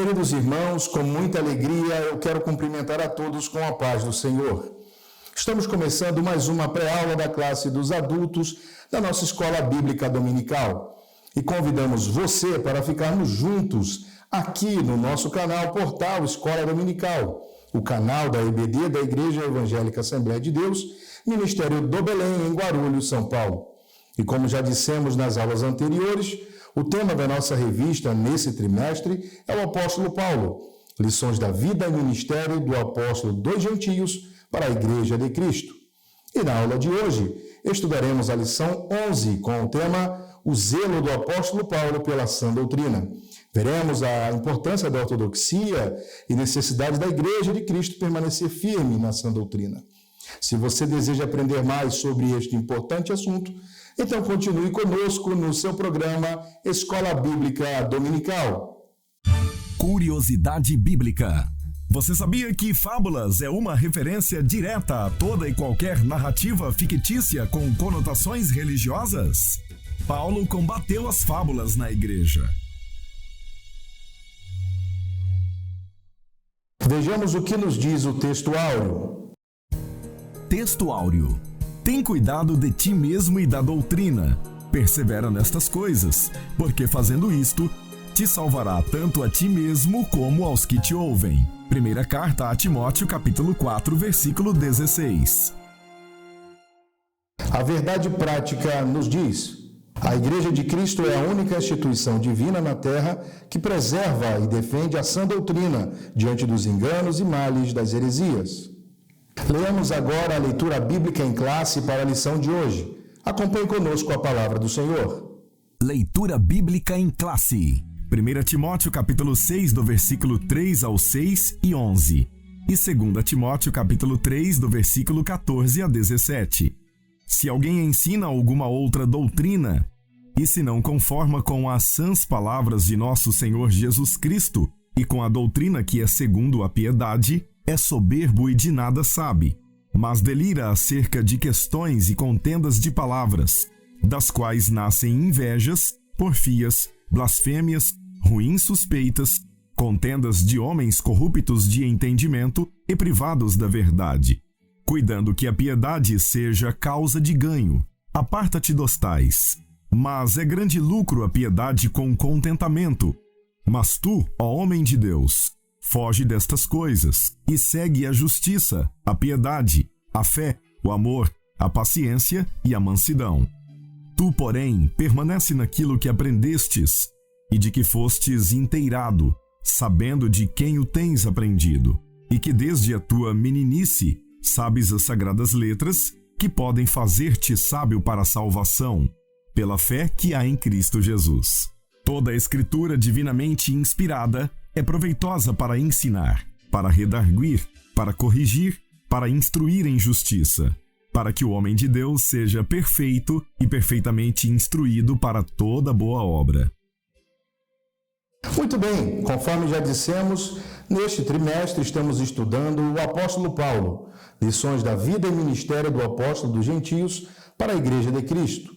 Queridos irmãos, com muita alegria eu quero cumprimentar a todos com a paz do Senhor. Estamos começando mais uma pré-aula da classe dos adultos da nossa Escola Bíblica Dominical e convidamos você para ficarmos juntos aqui no nosso canal Portal Escola Dominical, o canal da EBD da Igreja Evangélica Assembleia de Deus, Ministério do Belém, em Guarulhos, São Paulo. E como já dissemos nas aulas anteriores, o tema da nossa revista nesse trimestre é o Apóstolo Paulo, lições da vida e ministério do apóstolo dos gentios para a Igreja de Cristo. E na aula de hoje, estudaremos a lição 11 com o tema O zelo do apóstolo Paulo pela sã doutrina. Veremos a importância da ortodoxia e necessidade da Igreja de Cristo permanecer firme na sã doutrina. Se você deseja aprender mais sobre este importante assunto, então continue conosco no seu programa Escola Bíblica Dominical. Curiosidade Bíblica. Você sabia que fábulas é uma referência direta a toda e qualquer narrativa fictícia com conotações religiosas? Paulo combateu as fábulas na igreja. Vejamos o que nos diz o texto áureo. Texto áureo. Tem cuidado de ti mesmo e da doutrina. Persevera nestas coisas, porque fazendo isto, te salvará tanto a ti mesmo como aos que te ouvem. Primeira carta a Timóteo, capítulo 4, versículo 16. A verdade prática nos diz: a Igreja de Cristo é a única instituição divina na terra que preserva e defende a sã doutrina diante dos enganos e males das heresias. Leamos agora a leitura bíblica em classe para a lição de hoje. Acompanhe conosco a palavra do Senhor. Leitura bíblica em classe. 1 Timóteo capítulo 6, do versículo 3 ao 6 e 11. E 2 Timóteo capítulo 3, do versículo 14 a 17. Se alguém ensina alguma outra doutrina, e se não conforma com as sãs palavras de nosso Senhor Jesus Cristo, e com a doutrina que é segundo a piedade, é soberbo e de nada sabe, mas delira acerca de questões e contendas de palavras, das quais nascem invejas, porfias, blasfêmias, ruins suspeitas, contendas de homens corruptos de entendimento e privados da verdade. Cuidando que a piedade seja causa de ganho, aparta-te dos tais. Mas é grande lucro a piedade com contentamento. Mas tu, ó homem de Deus, foge destas coisas e segue a justiça, a piedade, a fé, o amor, a paciência e a mansidão. Tu, porém, permanece naquilo que aprendestes e de que fostes inteirado, sabendo de quem o tens aprendido, e que desde a tua meninice sabes as sagradas letras que podem fazer-te sábio para a salvação, pela fé que há em Cristo Jesus. Toda a Escritura divinamente inspirada é proveitosa para ensinar, para redarguir, para corrigir, para instruir em justiça, para que o homem de Deus seja perfeito e perfeitamente instruído para toda boa obra. Muito bem, conforme já dissemos, neste trimestre estamos estudando o apóstolo Paulo, lições da vida e ministério do apóstolo dos gentios para a Igreja de Cristo.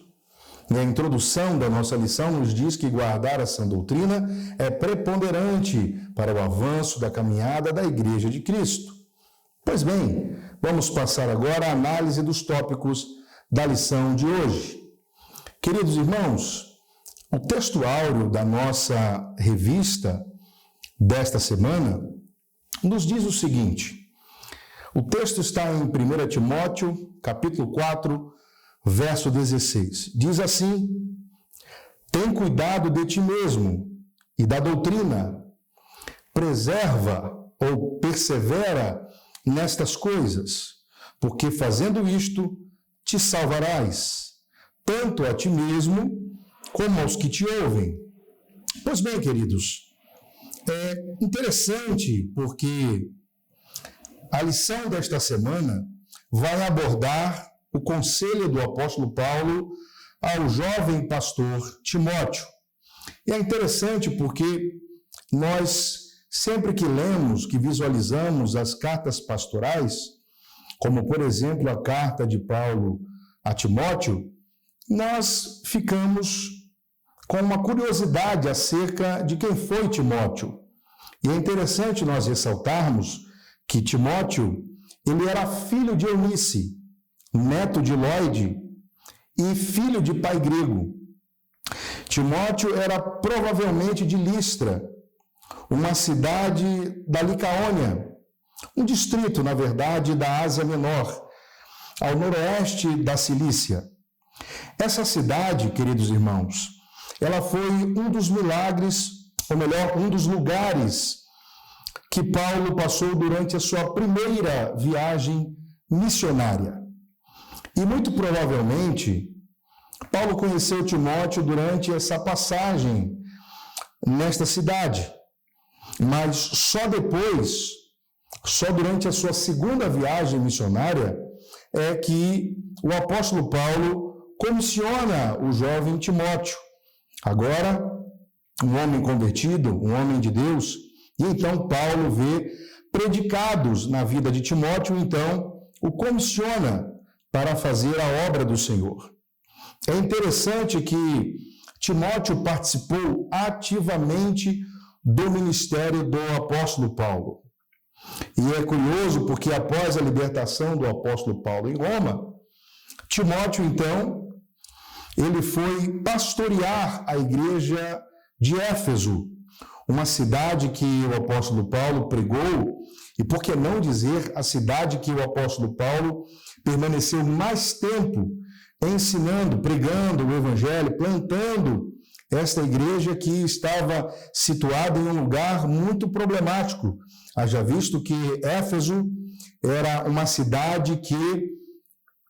E a introdução da nossa lição nos diz que guardar a sã doutrina é preponderante para o avanço da caminhada da Igreja de Cristo. Pois bem, vamos passar agora à análise dos tópicos da lição de hoje. Queridos irmãos, o texto áureo da nossa revista desta semana nos diz o seguinte. O texto está em 1 Timóteo, capítulo 4, verso 16. Diz assim: tem cuidado de ti mesmo e da doutrina. Preserva ou persevera nestas coisas, porque fazendo isto te salvarás, tanto a ti mesmo como aos que te ouvem. Pois bem, queridos, é interessante porque a lição desta semana vai abordar o conselho do apóstolo Paulo ao jovem pastor Timóteo. E é interessante porque nós, sempre que lemos, que visualizamos as cartas pastorais, como, por exemplo, a carta de Paulo a Timóteo, nós ficamos com uma curiosidade acerca de quem foi Timóteo. E é interessante nós ressaltarmos que Timóteo, ele era filho de Eunice, neto de Lóide e filho de pai grego. Timóteo era provavelmente de Listra, uma cidade da Licaônia, um distrito, na verdade, da Ásia Menor, ao noroeste da Cilícia. Essa cidade, queridos irmãos, ela foi um dos milagres, ou melhor, um dos lugares que Paulo passou durante a sua primeira viagem missionária. E muito provavelmente, Paulo conheceu Timóteo durante essa passagem nesta cidade, mas só depois, só durante a sua segunda viagem missionária, é que o apóstolo Paulo comissiona o jovem Timóteo, agora um homem convertido, um homem de Deus, e então Paulo vê predicados na vida de Timóteo, então o comissiona para fazer a obra do Senhor. É interessante que Timóteo participou ativamente do ministério do apóstolo Paulo. E é curioso porque após a libertação do apóstolo Paulo em Roma, Timóteo, então, ele foi pastorear a igreja de Éfeso, uma cidade que o apóstolo Paulo pregou, e por que não dizer a cidade que o apóstolo Paulo permaneceu mais tempo ensinando, pregando o evangelho, plantando esta igreja que estava situada em um lugar muito problemático. Haja visto que Éfeso era uma cidade que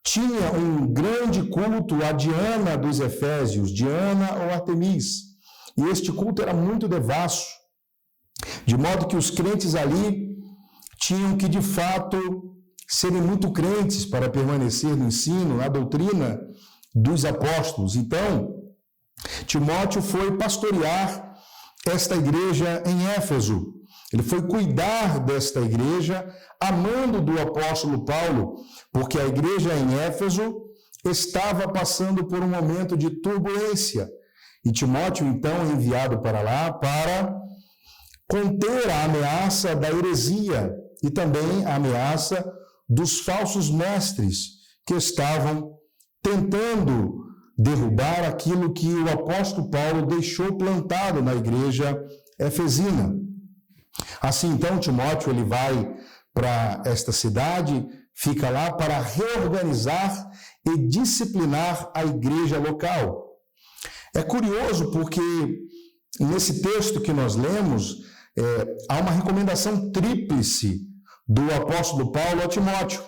tinha um grande culto a Diana dos Efésios, Diana ou Artemis. E este culto era muito devasso, de modo que os crentes ali tinham que, de fato, serem muito crentes para permanecer no ensino, na doutrina dos apóstolos. Então, Timóteo foi pastorear esta igreja em Éfeso. Ele foi cuidar desta igreja, amando do apóstolo Paulo, porque a igreja em Éfeso estava passando por um momento de turbulência. E Timóteo, então, é enviado para lá para conter a ameaça da heresia e também a ameaça dos falsos mestres que estavam tentando derrubar aquilo que o apóstolo Paulo deixou plantado na igreja efesina. Assim, então, Timóteo ele vai para esta cidade, fica lá para reorganizar e disciplinar a igreja local. É curioso porque nesse texto que nós lemos, há uma recomendação tríplice do apóstolo Paulo a Timóteo.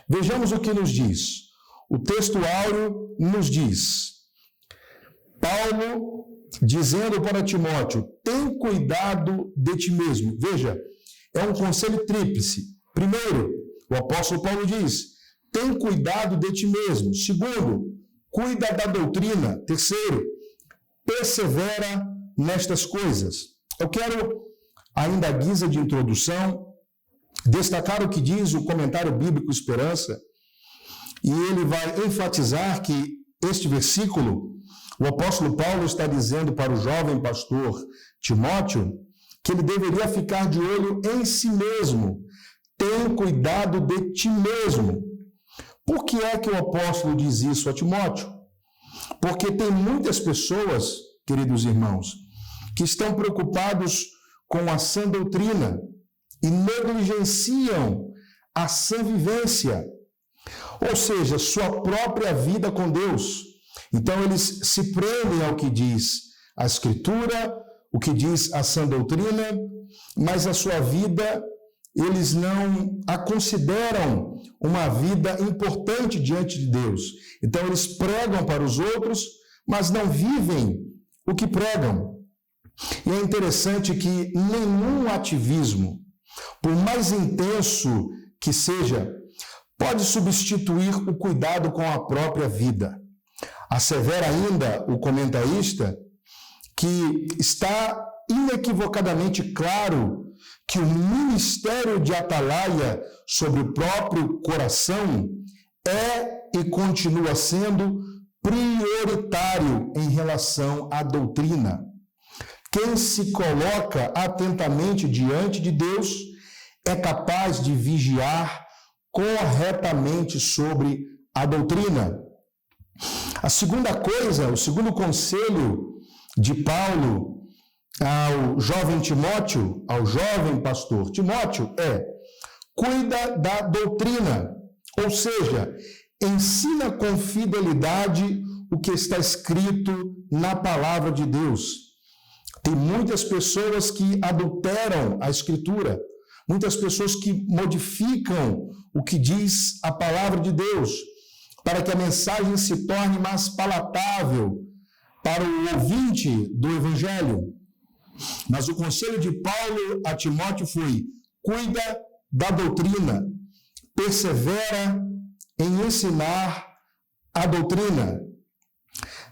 Vejamos o que nos diz. O texto áureo nos diz: Paulo dizendo para Timóteo, tem cuidado de ti mesmo. Veja, é um conselho tríplice. Primeiro, o apóstolo Paulo diz, tem cuidado de ti mesmo. Segundo, cuida da doutrina. Terceiro, persevera nestas coisas. Eu quero, ainda à guisa de introdução, destacar o que diz o comentário bíblico Esperança, e ele vai enfatizar que este versículo, o apóstolo Paulo está dizendo para o jovem pastor Timóteo que ele deveria ficar de olho em si mesmo. Tem cuidado de ti mesmo. Por que é que o apóstolo diz isso a Timóteo? Porque tem muitas pessoas, queridos irmãos, que estão preocupados com a sã doutrina e negligenciam a sã vivência, ou seja, sua própria vida com Deus. Então, eles se prendem ao que diz a Escritura, o que diz a sã doutrina, mas a sua vida, eles não a consideram uma vida importante diante de Deus. Então, eles pregam para os outros, mas não vivem o que pregam. E é interessante que nenhum ativismo, por mais intenso que seja, pode substituir o cuidado com a própria vida. Assevera ainda o comentarista que está inequivocadamente claro que o ministério de atalaia sobre o próprio coração é e continua sendo prioritário em relação à doutrina. quem se coloca atentamente diante de Deus é capaz de vigiar corretamente sobre a doutrina. A segunda coisa, o segundo conselho de Paulo ao jovem Timóteo, ao jovem pastor Timóteo, é: cuida da doutrina, ou seja, ensina com fidelidade o que está escrito na palavra de Deus. Tem muitas pessoas que adulteram a Escritura, muitas pessoas que modificam o que diz a palavra de Deus, para que a mensagem se torne mais palatável para o ouvinte do Evangelho. Mas o conselho de Paulo a Timóteo foi: cuida da doutrina, persevera em ensinar a doutrina.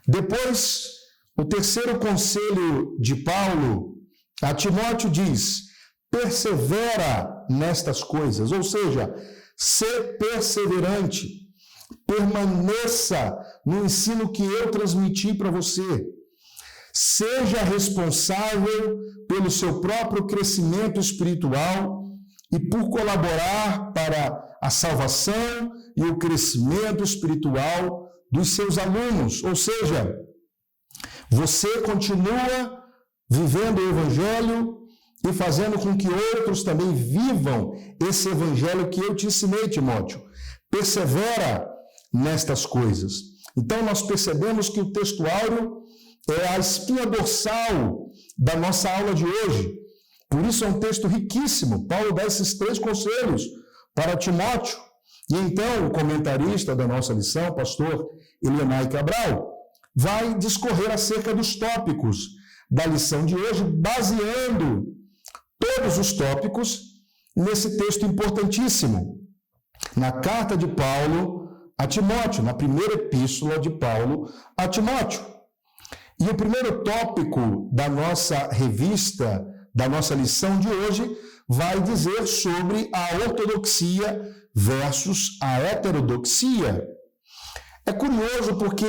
Depois, o terceiro conselho de Paulo a Timóteo diz: persevera nestas coisas, ou seja, ser perseverante, permaneça no ensino que eu transmiti para você, seja responsável pelo seu próprio crescimento espiritual e por colaborar para a salvação e o crescimento espiritual dos seus alunos, ou seja, você continua vivendo o Evangelho e fazendo com que outros também vivam esse Evangelho que eu te ensinei, Timóteo. Persevera nestas coisas. Então, nós percebemos que o texto áureo é a espinha dorsal da nossa aula de hoje. Por isso é um texto riquíssimo. Paulo dá esses 3 conselhos para Timóteo. E então, o comentarista da nossa lição, pastor Elianai Cabral, vai discorrer acerca dos tópicos da lição de hoje, baseando todos os tópicos nesse texto importantíssimo, na carta de Paulo a Timóteo, na primeira epístola de Paulo a Timóteo. E o primeiro tópico da nossa revista, da nossa lição de hoje, vai dizer sobre a ortodoxia versus a heterodoxia. É curioso porque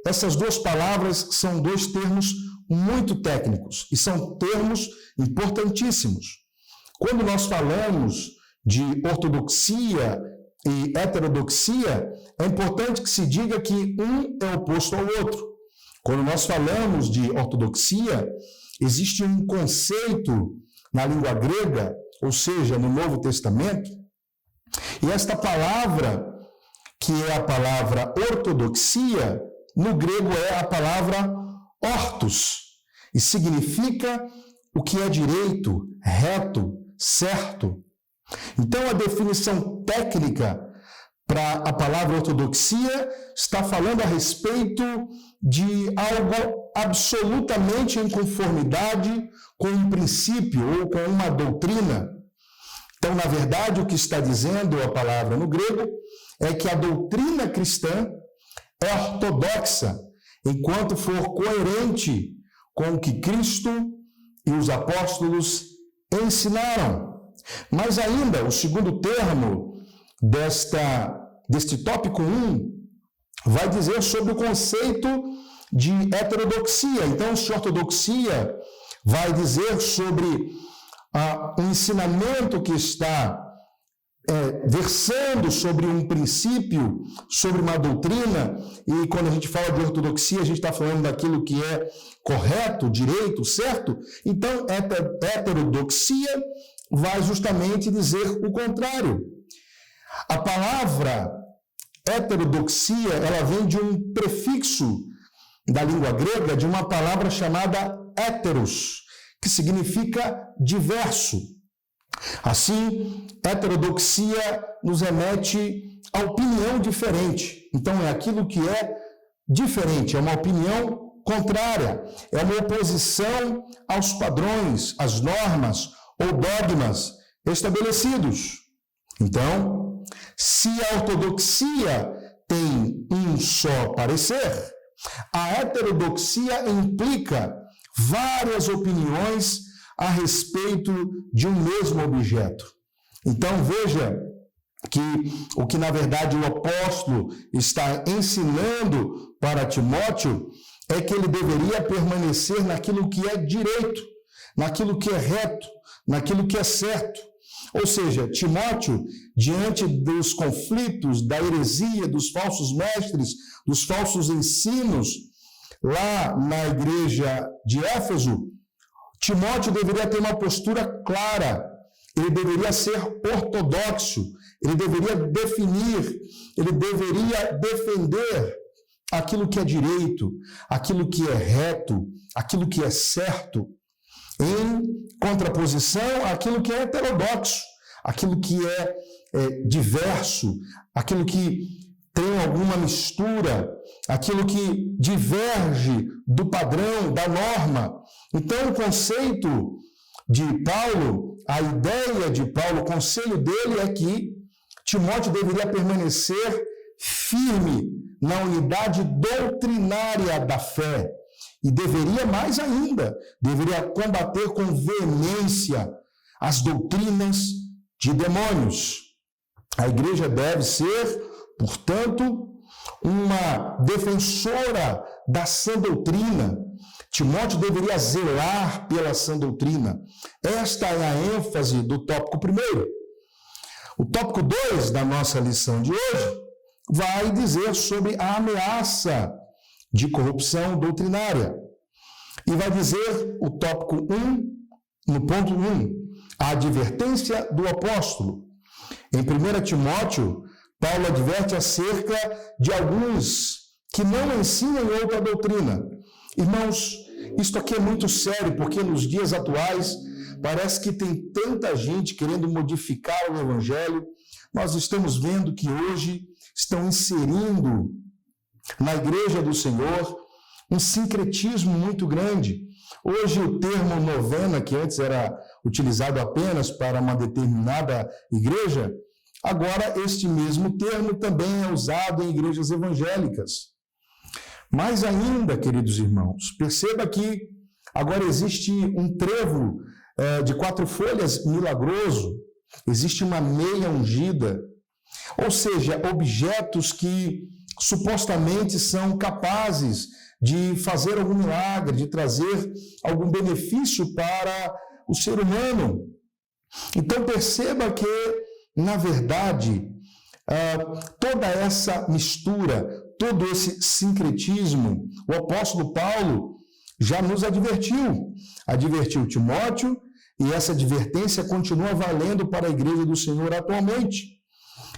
essas 2 palavras são 2 termos muito técnicos e são termos importantíssimos. Quando nós falamos de ortodoxia e heterodoxia, é importante que se diga que um é oposto ao outro. Quando nós falamos de ortodoxia, existe um conceito na língua grega, ou seja, no Novo Testamento, e esta palavra, que é a palavra ortodoxia, no grego é a palavra ortos, e significa o que é direito, reto, certo. Então, a definição técnica para a palavra ortodoxia está falando a respeito de algo absolutamente em conformidade com um princípio ou com uma doutrina. Então, na verdade, o que está dizendo a palavra no grego é que a doutrina cristã é ortodoxa, enquanto for coerente com o que Cristo e os apóstolos ensinaram. Mas ainda, o segundo termo deste tópico 1 vai dizer sobre o conceito de heterodoxia. Então, se ortodoxia vai dizer sobre o ensinamento que está versando sobre um princípio, sobre uma doutrina, e quando a gente fala de ortodoxia, a gente está falando daquilo que é correto, direito, certo? Então, heterodoxia vai justamente dizer o contrário. A palavra heterodoxia, ela vem de um prefixo da língua grega, de uma palavra chamada heteros, que significa diverso. Assim, heterodoxia nos remete a opinião diferente. Então, é aquilo que é diferente, é uma opinião contrária, é uma oposição aos padrões, às normas ou dogmas estabelecidos. Então, se a ortodoxia tem um só parecer, a heterodoxia implica várias opiniões a respeito de um mesmo objeto. Então, veja que o que, na verdade, o apóstolo está ensinando para Timóteo é que ele deveria permanecer naquilo que é direito, naquilo que é reto, naquilo que é certo. Ou seja, Timóteo, diante dos conflitos, da heresia, dos falsos mestres, dos falsos ensinos, lá na igreja de Éfeso, Timóteo deveria ter uma postura clara, ele deveria ser ortodoxo, ele deveria definir, ele deveria defender aquilo que é direito, aquilo que é reto, aquilo que é certo, em contraposição àquilo que é heterodoxo, aquilo que é diverso, aquilo que tem alguma mistura, aquilo que diverge do padrão, da norma. Então, o conceito de Paulo, a ideia de Paulo, o conselho dele é que Timóteo deveria permanecer firme na unidade doutrinária da fé. E deveria mais ainda, deveria combater com veemência as doutrinas de demônios. A igreja deve ser, portanto, uma defensora da sã doutrina. Timóteo deveria zelar pela sã doutrina. Esta é a ênfase do tópico 1. O tópico 2 da nossa lição de hoje vai dizer sobre a ameaça de corrupção doutrinária. E vai dizer o tópico 1, no ponto 1, a advertência do apóstolo. Em 1 Timóteo, Paulo adverte acerca de alguns que não ensinam outra doutrina. Irmãos, isto aqui é muito sério, porque nos dias atuais parece que tem tanta gente querendo modificar o evangelho. Nós estamos vendo que hoje estão inserindo na igreja do Senhor um sincretismo muito grande. Hoje o termo novena, que antes era utilizado apenas para uma determinada igreja, agora este mesmo termo também é usado em igrejas evangélicas. Mais ainda, queridos irmãos, perceba que agora existe um trevo de 4 folhas milagroso, existe uma meia ungida, ou seja, objetos que supostamente são capazes de fazer algum milagre, de trazer algum benefício para o ser humano. Então perceba que, na verdade, toda essa mistura, todo esse sincretismo, o apóstolo Paulo já nos advertiu Timóteo, e essa advertência continua valendo para a igreja do Senhor atualmente.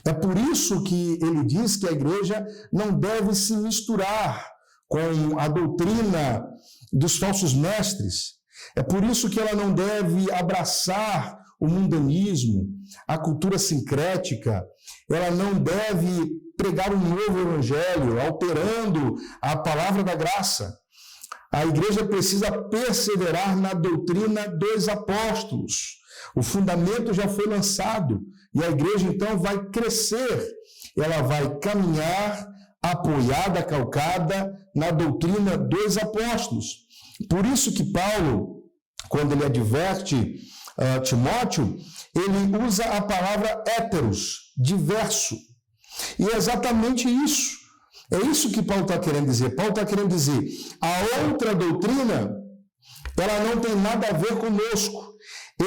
É por isso que ele diz que a igreja não deve se misturar com a doutrina dos falsos mestres. É por isso que ela não deve abraçar o mundanismo, a cultura sincrética. Ela não deve pregar um novo evangelho, alterando a palavra da graça. A igreja precisa perseverar na doutrina dos apóstolos. O fundamento já foi lançado e a igreja então vai crescer. Ela vai caminhar apoiada, calcada na doutrina dos apóstolos. Por isso que Paulo, quando ele adverte Timóteo, ele usa a palavra héteros, diverso. E é exatamente isso. É isso que Paulo está querendo dizer. Paulo está querendo dizer, a outra doutrina, ela não tem nada a ver conosco.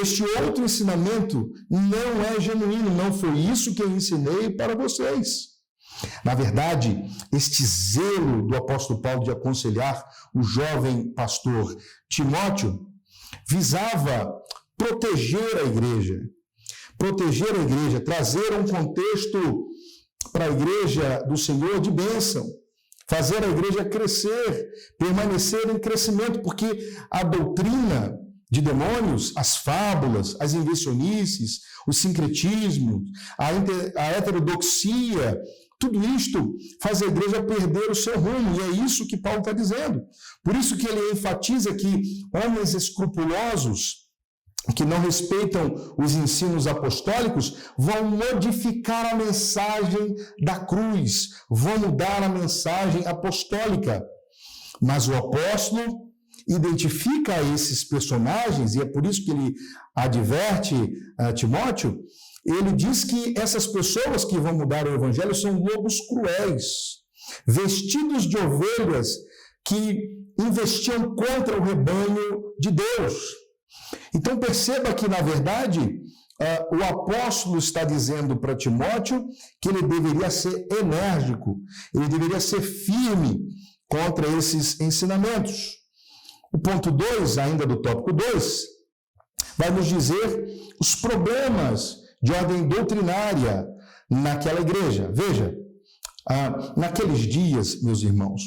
Este outro ensinamento não é genuíno, não foi isso que eu ensinei para vocês. Na verdade, este zelo do apóstolo Paulo de aconselhar o jovem pastor Timóteo visava proteger a igreja, trazer um contexto para a igreja do Senhor de bênção, fazer a igreja crescer, permanecer em crescimento, porque a doutrina de demônios, as fábulas, as invencionices, o sincretismo, a heterodoxia, tudo isto faz a igreja perder o seu rumo, e é isso que Paulo está dizendo. Por isso que ele enfatiza que homens escrupulosos, que não respeitam os ensinos apostólicos, vão modificar a mensagem da cruz, vão mudar a mensagem apostólica. Mas o apóstolo identifica esses personagens, e é por isso que ele adverte a Timóteo. Ele diz que essas pessoas que vão mudar o evangelho são lobos cruéis, vestidos de ovelhas, que investiam contra o rebanho de Deus. Então perceba que, na verdade, o apóstolo está dizendo para Timóteo que ele deveria ser enérgico, ele deveria ser firme contra esses ensinamentos. O ponto 2, ainda do tópico 2, vai nos dizer os problemas de ordem doutrinária naquela igreja. Veja, naqueles dias, meus irmãos,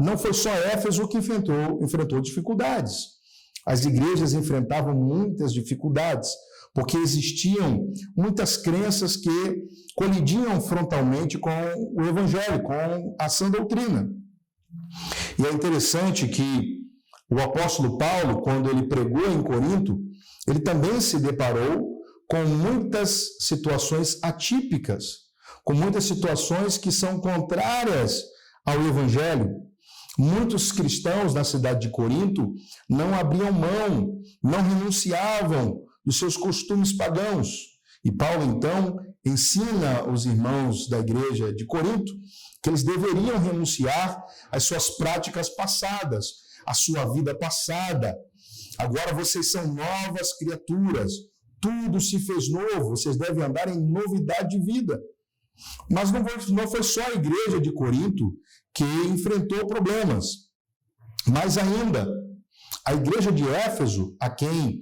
não foi só Éfeso que enfrentou dificuldades. As igrejas enfrentavam muitas dificuldades, porque existiam muitas crenças que colidiam frontalmente com o evangelho, com a sã doutrina. E é interessante que o apóstolo Paulo, quando ele pregou em Corinto, ele também se deparou com muitas situações atípicas, com muitas situações que são contrárias ao evangelho. Muitos cristãos na cidade de Corinto não abriam mão, não renunciavam dos seus costumes pagãos. E Paulo, então, ensina os irmãos da igreja de Corinto que eles deveriam renunciar às suas práticas passadas, à sua vida passada. Agora vocês são novas criaturas, tudo se fez novo, vocês devem andar em novidade de vida. Mas não foi só a igreja de Corinto que enfrentou problemas. Mais ainda, a igreja de Éfeso, a quem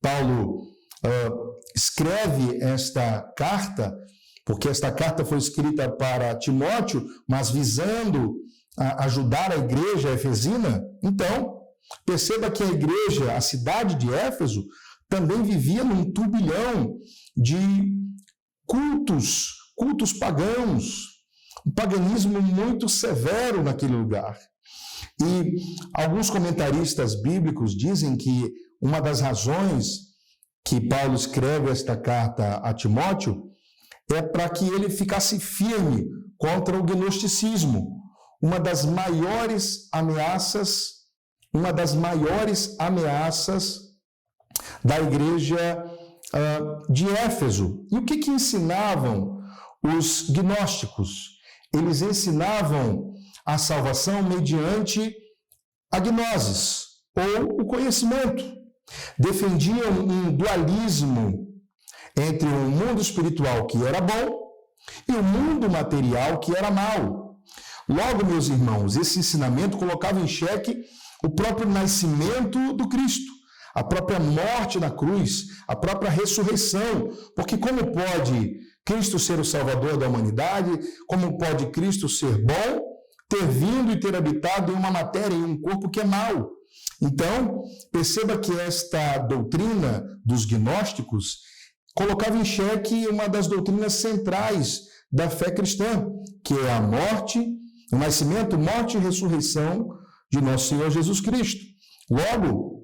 Paulo escreve esta carta, porque esta carta foi escrita para Timóteo, mas visando ajudar a igreja efesina. Então, perceba que a igreja, a cidade de Éfeso, também vivia num turbilhão de cultos pagãos, um paganismo muito severo naquele lugar. E alguns comentaristas bíblicos dizem que uma das razões que Paulo escreve esta carta a Timóteo é para que ele ficasse firme contra o gnosticismo, uma das maiores ameaças da igreja de Éfeso. E o que ensinavam os gnósticos? Eles ensinavam a salvação mediante a gnosis, ou o conhecimento. Defendiam um dualismo entre o mundo espiritual, que era bom, e o mundo material, que era mau. Logo, meus irmãos, esse ensinamento colocava em xeque o próprio nascimento do Cristo, a própria morte na cruz, a própria ressurreição. Porque como pode Cristo ser o Salvador da humanidade? Como pode Cristo ser bom, ter vindo e ter habitado em uma matéria, em um corpo que é mau? Então, perceba que esta doutrina dos gnósticos colocava em xeque uma das doutrinas centrais da fé cristã, que é a morte, o nascimento, morte e ressurreição de nosso Senhor Jesus Cristo. Logo,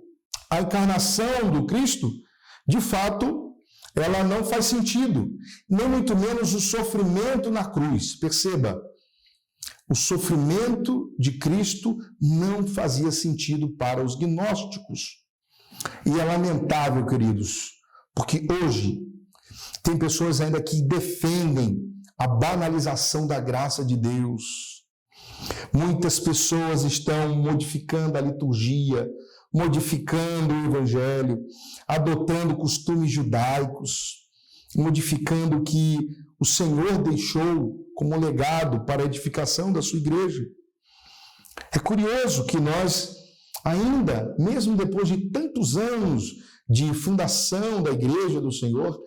a encarnação do Cristo, de fato, ela não faz sentido, nem muito menos o sofrimento na cruz. Perceba, o sofrimento de Cristo não fazia sentido para os gnósticos. E é lamentável, queridos, porque hoje tem pessoas ainda que defendem a banalização da graça de Deus. Muitas pessoas estão modificando a liturgia, modificando o evangelho, adotando costumes judaicos, modificando o que o Senhor deixou como legado para a edificação da sua igreja. É curioso que nós ainda, mesmo depois de tantos anos de fundação da igreja do Senhor,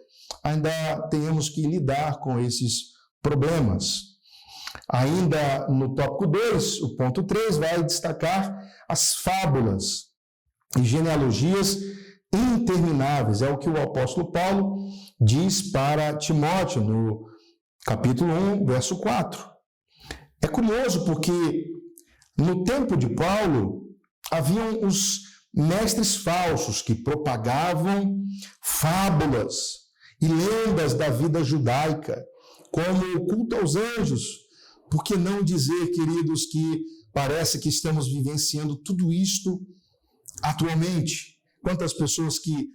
ainda tenhamos que lidar com esses problemas. Ainda no tópico 2, o ponto 3, vai destacar as fábulas e genealogias intermináveis. É o que o apóstolo Paulo diz para Timóteo no capítulo 1, verso 4. É curioso porque no tempo de Paulo haviam os mestres falsos que propagavam fábulas e lendas da vida judaica, como o culto aos anjos. Por que não dizer, queridos, que parece que estamos vivenciando tudo isto atualmente? Quantas pessoas que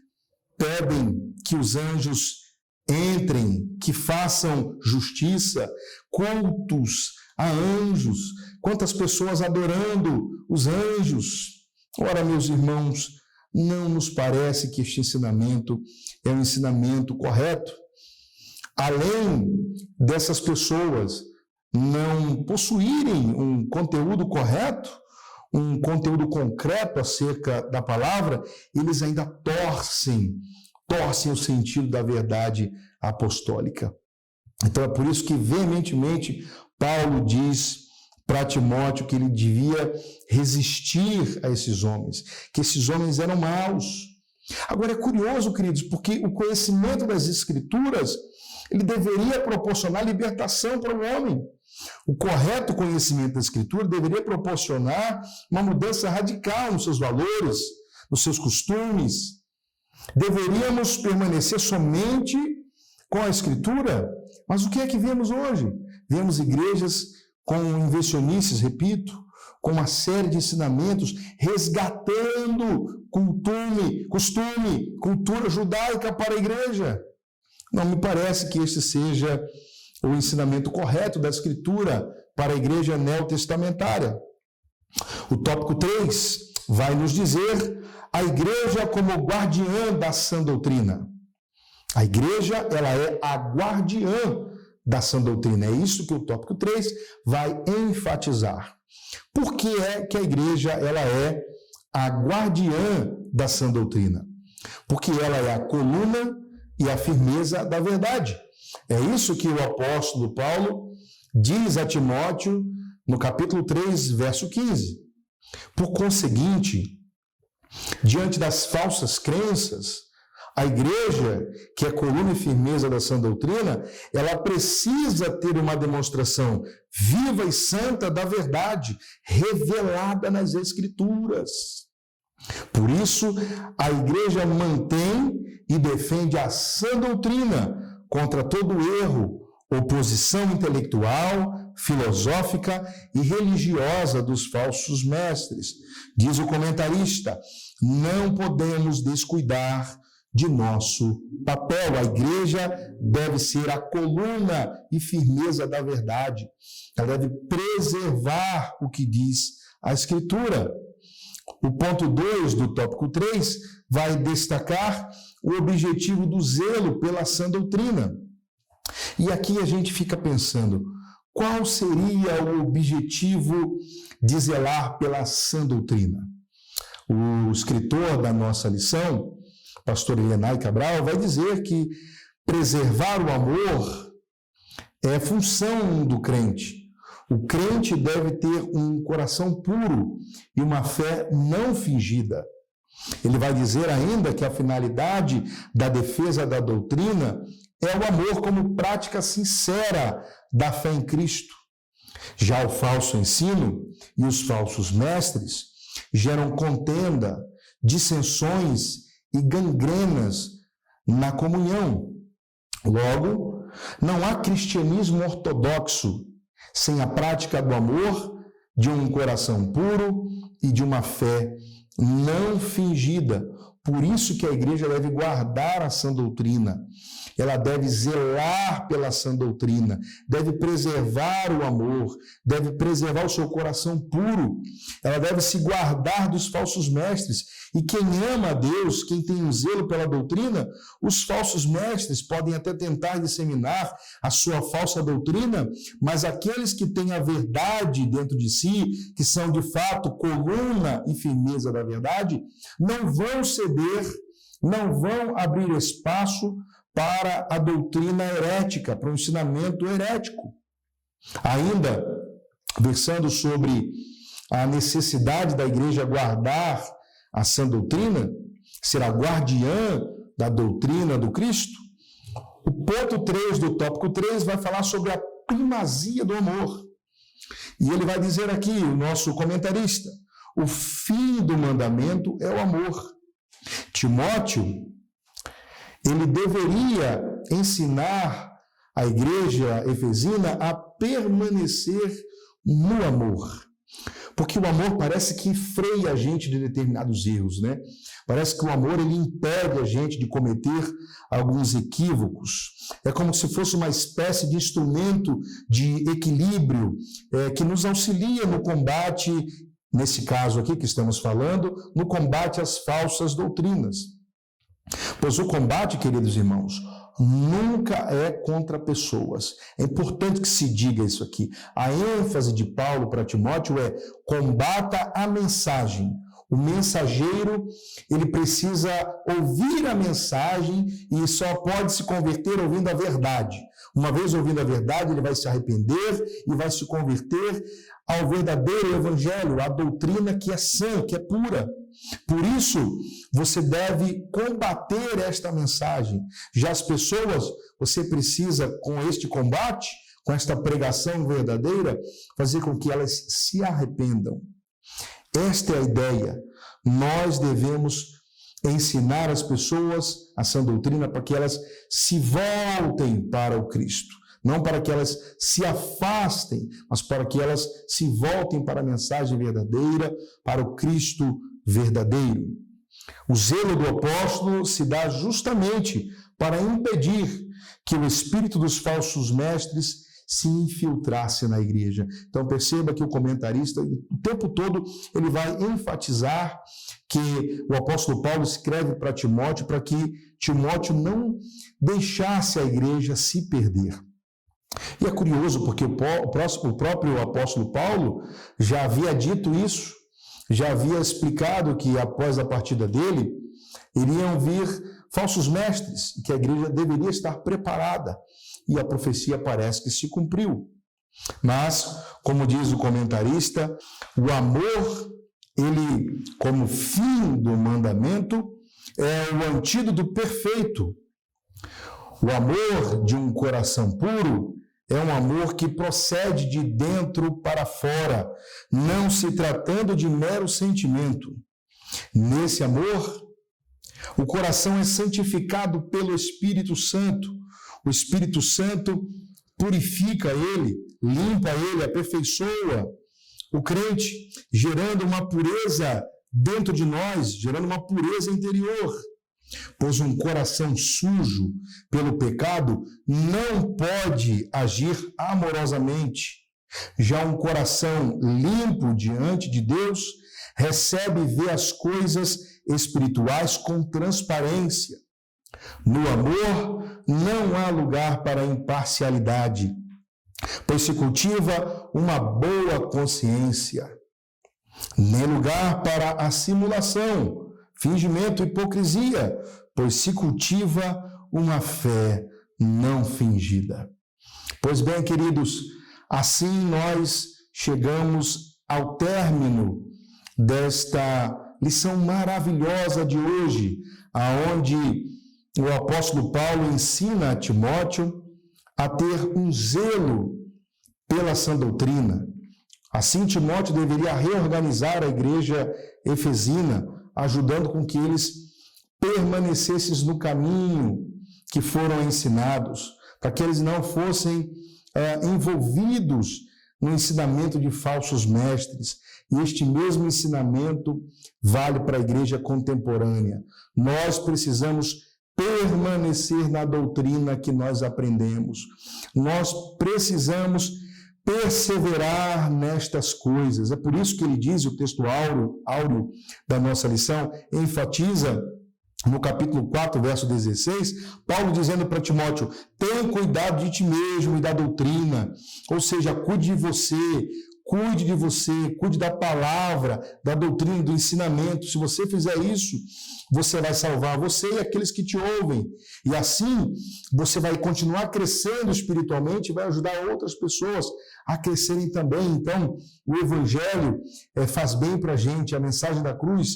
pedem que os anjos entrem, que façam justiça, cultos a anjos, quantas pessoas adorando os anjos. Ora, meus irmãos, não nos parece que este ensinamento é um ensinamento correto. Além dessas pessoas não possuírem um conteúdo correto, um conteúdo concreto acerca da palavra, eles ainda torcem o sentido da verdade apostólica. Então é por isso que veementemente Paulo diz para Timóteo que ele devia resistir a esses homens, que esses homens eram maus. Agora é curioso, queridos, porque o conhecimento das Escrituras, ele deveria proporcionar libertação para o homem. O correto conhecimento da Escritura deveria proporcionar uma mudança radical nos seus valores, nos seus costumes. Deveríamos permanecer somente com a Escritura, mas o que é que vemos hoje? Vemos igrejas com invencionices, repito, com uma série de ensinamentos, resgatando costume, cultura judaica para a igreja. Não me parece que esse seja o ensinamento correto da Escritura para a igreja neotestamentária. O tópico 3 vai nos dizer a igreja como guardiã da sã doutrina. A igreja, ela é a guardiã da sã doutrina. É isso que o tópico 3 vai enfatizar. Por que é que a igreja, ela é a guardiã da sã doutrina? Porque ela é a coluna e a firmeza da verdade. É isso que o apóstolo Paulo diz a Timóteo no capítulo 3, verso 15. Por conseguinte, diante das falsas crenças, a igreja, que é coluna e firmeza da sã doutrina, ela precisa ter uma demonstração viva e santa da verdade, revelada nas Escrituras. Por isso, a igreja mantém e defende a sã doutrina contra todo erro, oposição intelectual, filosófica e religiosa dos falsos mestres. Diz o comentarista, não podemos descuidar de nosso papel. A igreja deve ser a coluna e firmeza da verdade. Ela deve preservar o que diz a Escritura. O ponto 2 do tópico 3 vai destacar o objetivo do zelo pela sã doutrina. E aqui a gente fica pensando, qual seria o objetivo de zelar pela sã doutrina? O escritor da nossa lição, pastor Elenay Cabral, vai dizer que preservar o amor é função do crente. O crente deve ter um coração puro e uma fé não fingida. Ele vai dizer ainda que a finalidade da defesa da doutrina é o amor como prática sincera da fé em Cristo. Já o falso ensino e os falsos mestres geram contenda, dissensões e gangrenas na comunhão. Logo, não há cristianismo ortodoxo sem a prática do amor, de um coração puro e de uma fé não fingida. Por isso que a igreja deve guardar a sã doutrina. Ela deve zelar pela sã doutrina, deve preservar o amor, deve preservar o seu coração puro. Ela deve se guardar dos falsos mestres. E quem ama a Deus, quem tem um zelo pela doutrina, os falsos mestres podem até tentar disseminar a sua falsa doutrina, mas aqueles que têm a verdade dentro de si, que são de fato coluna e firmeza da verdade, não vão ceder, não vão abrir espaço para a doutrina herética, para o ensinamento herético. Ainda, versando sobre a necessidade da igreja guardar a sã doutrina, ser a guardiã da doutrina do Cristo, o ponto 3 do tópico 3 vai falar sobre a primazia do amor. E ele vai dizer aqui, o nosso comentarista, o fim do mandamento é o amor. Timóteo, ele deveria ensinar a igreja efesina a permanecer no amor. Porque o amor parece que freia a gente de determinados erros, né? Parece que o amor ele impede a gente de cometer alguns equívocos. É como se fosse uma espécie de instrumento de equilíbrio que nos auxilia no combate, nesse caso aqui que estamos falando, no combate às falsas doutrinas. Pois o combate, queridos irmãos, nunca é contra pessoas. É importante que se diga isso aqui. A ênfase de Paulo para Timóteo é: combata a mensagem. O mensageiro, ele precisa ouvir a mensagem e só pode se converter ouvindo a verdade. Uma vez ouvindo a verdade, ele vai se arrepender e vai se converter ao verdadeiro evangelho, à doutrina que é sã, que é pura. Por isso, você deve combater esta mensagem. Já as pessoas, você precisa, com este combate, com esta pregação verdadeira, fazer com que elas se arrependam. Esta é a ideia. Nós devemos ensinar as pessoas a sã doutrina para que elas se voltem para o Cristo. Não para que elas se afastem, mas para que elas se voltem para a mensagem verdadeira, para o Cristo verdadeiro. O zelo do apóstolo se dá justamente para impedir que o espírito dos falsos mestres se infiltrasse na igreja. Então perceba que o comentarista, o tempo todo, ele vai enfatizar que o apóstolo Paulo escreve para Timóteo para que Timóteo não deixasse a igreja se perder. E é curioso porque o próprio apóstolo Paulo já havia dito isso, já havia explicado que após a partida dele, iriam vir falsos mestres, que a igreja deveria estar preparada. E a profecia parece que se cumpriu. Mas, como diz o comentarista, o amor, ele, como fim do mandamento, é o antídoto perfeito. O amor de um coração puro é um amor que procede de dentro para fora, não se tratando de mero sentimento. Nesse amor, o coração é santificado pelo Espírito Santo. O Espírito Santo purifica ele, limpa ele, aperfeiçoa o crente, gerando uma pureza dentro de nós, gerando uma pureza interior. Pois um coração sujo pelo pecado não pode agir amorosamente. Já um coração limpo diante de Deus recebe e vê as coisas espirituais com transparência. No amor não há lugar para imparcialidade, pois se cultiva uma boa consciência. Nem lugar para a simulação, fingimento e hipocrisia, pois se cultiva uma fé não fingida. Pois bem, queridos, assim nós chegamos ao término desta lição maravilhosa de hoje, aonde o apóstolo Paulo ensina a Timóteo a ter um zelo pela sã doutrina. Assim, Timóteo deveria reorganizar a igreja efesina, ajudando com que eles permanecessem no caminho que foram ensinados, para que eles não fossem envolvidos no ensinamento de falsos mestres. E este mesmo ensinamento vale para a igreja contemporânea. Nós precisamos permanecer na doutrina que nós aprendemos. Nós precisamos perseverar nestas coisas. É por isso que ele diz, o texto áureo da nossa lição, enfatiza no capítulo 4, verso 16, Paulo dizendo para Timóteo: tenha cuidado de ti mesmo e da doutrina, ou seja, cuide de você, cuide da palavra, da doutrina, do ensinamento. Se você fizer isso, você vai salvar você e aqueles que te ouvem. E assim, você vai continuar crescendo espiritualmente e vai ajudar outras pessoas a crescerem também. Então, o Evangelho faz bem para a gente, a mensagem da cruz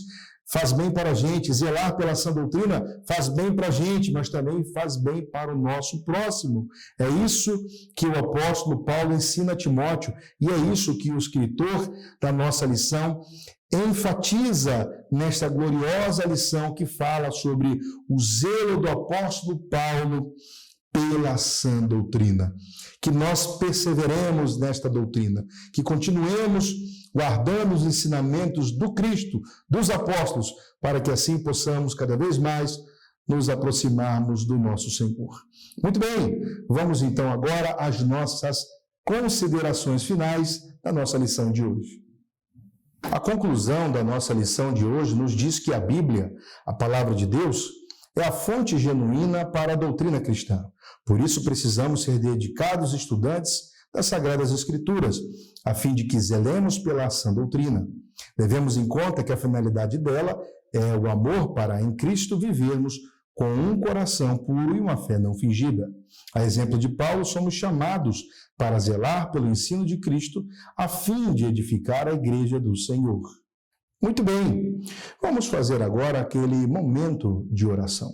faz bem para a gente, zelar pela sã doutrina faz bem para a gente, mas também faz bem para o nosso próximo. É isso que o apóstolo Paulo ensina a Timóteo, e é isso que o escritor da nossa lição enfatiza nesta gloriosa lição que fala sobre o zelo do apóstolo Paulo pela sã doutrina. Que nós perseveremos nesta doutrina, que continuemos guardando os ensinamentos do Cristo, dos apóstolos, para que assim possamos cada vez mais nos aproximarmos do nosso Senhor. Muito bem, vamos então agora às nossas considerações finais da nossa lição de hoje. A conclusão da nossa lição de hoje nos diz que a Bíblia, a palavra de Deus, é a fonte genuína para a doutrina cristã. Por isso precisamos ser dedicados estudantes das Sagradas Escrituras, a fim de que zelemos pela sã doutrina. Levemos em conta que a finalidade dela é o amor para, em Cristo, vivermos com um coração puro e uma fé não fingida. A exemplo de Paulo, somos chamados para zelar pelo ensino de Cristo, a fim de edificar a igreja do Senhor. Muito bem, vamos fazer agora aquele momento de oração.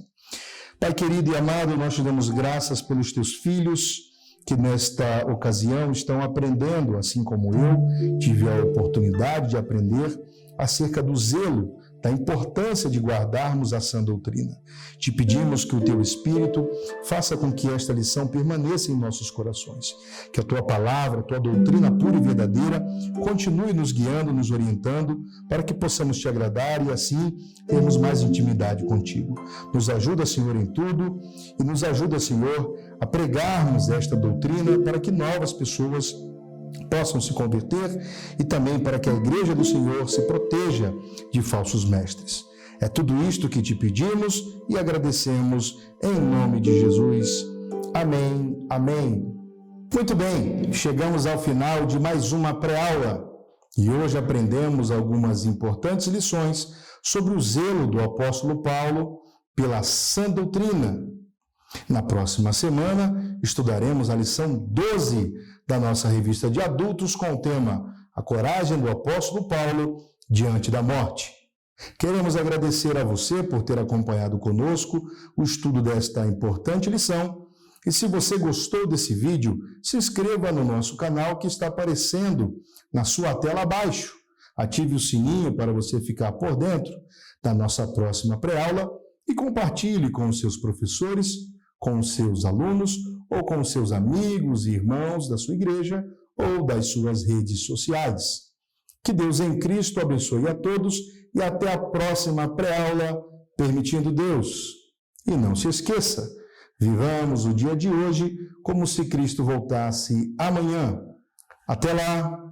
Pai querido e amado, nós te damos graças pelos teus filhos que nesta ocasião estão aprendendo, assim como eu tive a oportunidade de aprender acerca do zelo, da importância de guardarmos a sã doutrina. Te pedimos que o teu Espírito faça com que esta lição permaneça em nossos corações, que a tua palavra, a tua doutrina pura e verdadeira continue nos guiando, nos orientando, para que possamos te agradar e assim termos mais intimidade contigo. Nos ajuda, Senhor, em tudo e nos ajuda, Senhor, a pregarmos esta doutrina para que novas pessoas possam se converter e também para que a igreja do Senhor se proteja de falsos mestres. É tudo isto que te pedimos e agradecemos em nome de Jesus. Amém, amém. Muito bem, chegamos ao final de mais uma pré-aula e hoje aprendemos algumas importantes lições sobre o zelo do apóstolo Paulo pela sã doutrina. Na próxima semana, estudaremos a lição 12 da nossa revista de adultos com o tema A Coragem do Apóstolo Paulo diante da morte. Queremos agradecer a você por ter acompanhado conosco o estudo desta importante lição. E se você gostou desse vídeo, se inscreva no nosso canal que está aparecendo na sua tela abaixo. Ative o sininho para você ficar por dentro da nossa próxima pré-aula e compartilhe com os seus professores, com os seus alunos ou com os seus amigos e irmãos da sua igreja ou das suas redes sociais. Que Deus em Cristo abençoe a todos e até a próxima pré-aula, permitindo Deus. E não se esqueça, vivamos o dia de hoje como se Cristo voltasse amanhã. Até lá!